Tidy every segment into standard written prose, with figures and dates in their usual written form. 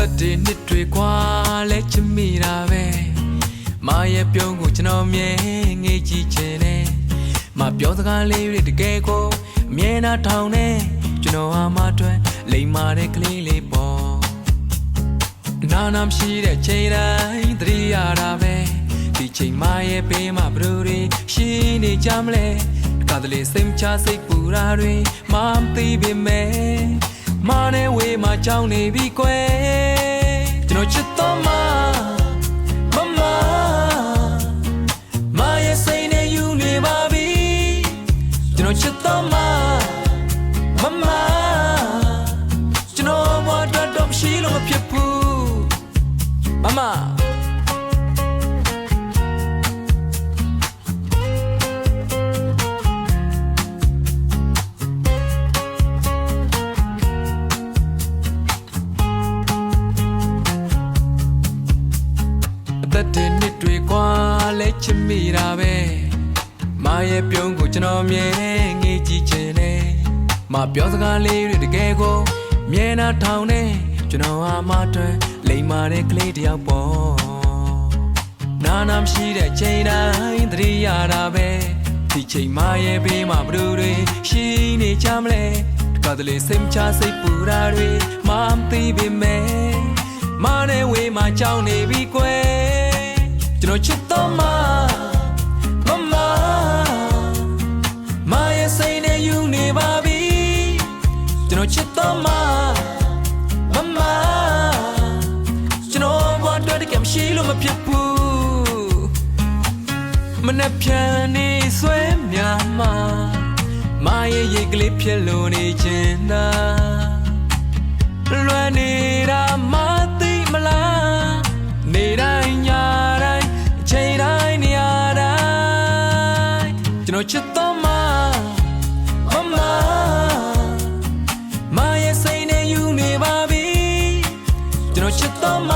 သက်တွေနှစ်တွေကွာလဲချမိတာပဲမာရဲ့ပြုံးကိုကျွန်တော်မြဲငေးကြည့်ချင်တယ်မပြောစကားလေးတွေတကယ်ကိုအမြဲနာထောင်နေကျွန်တော်ဟာမတွဲလိမ်မာတဲ့ကလေးလေးပေါ့နာနာမရှိတဲ့ချိန်တိုင်းသတိရတာပဲဒီချိန်မရဲ့ဘေးမှာဘလူတွေရှိနေကြမလဲတခါတလေစိတ်ချစိတ်ပူတာတွေမသိပေမဲ့မနဲ့ဝေးမှာကြောင်းနေပြီကွယ်ကျွန်တော်ချစ်တော့မရဲ့စိတ်နဲ့ယူနေပါပြီကျွန်တော်ချစ်တော့မကျွန်တော်ဘာတော့မရှိလို့မဖြစ်ဘူးမမသက်တွေနှစ်တွေကွာလဲချစ်မိတာပဲမာရဲ့ပြုံးကိုကျွန်တော်မြဲငေးကြည့်ချင်တယ်မပြောစကားလေးတွေတကယ်ကိုမြဲနာထောင်နေကျွန်တော်ဟာမတွဲလိမ်မာတဲ့ကလေးတယောက်ပေါ့နာနာမရှိတဲ့ချိန်တိုင်းသတိရတာပဲဒီချိန်မရဲ့ဘေးမှာဘလူတွေရှိနေကြမလဲတခါတလေစိတ်ချစိတ်ပူတာတွေမသိပေမဲ့မနဲ့ဝေးမှာကြောင်းနေပြီကွယ်ကျွန်တော်ချစ်တော့မရဲ့စိတ်နဲ့ယူနေပါပြီကျွန်တော်ချစ်တော့မကျွန်တော်ဘာတော့တကယ်မရှိလို့မဖြစ်ဘူးမနဲ့ပြန်နေဆွဲများမရဲ့ရိတ်ကလေးဖြစ်လို့နေချင်တာလွယ်နေတာမသိမလားနေတိုင်းညတိုင်းအချိန်တိုင်းနေရာတိုင်းကျွန်တော်ချစ်တော့မရဲ့စိတ်နဲ့ယူနေပါပြီကျွန်တော်ချစ်တော့မ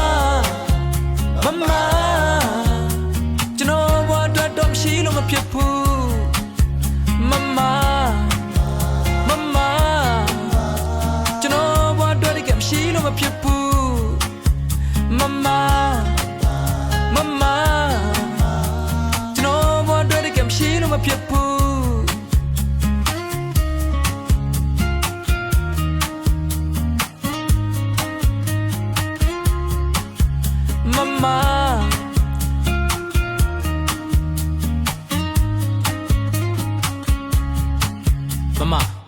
ကျွန်တော်ဘာတော့မရှိလို့မဖြစ်ဘူးမကျွန်တော်ဘာတော့တကယ်မရှိလို့မဖြစ်ဘူးမကျွန်တော်ဘာတော့တကယ်မရှိလို့မဖြစ်ဘူးMama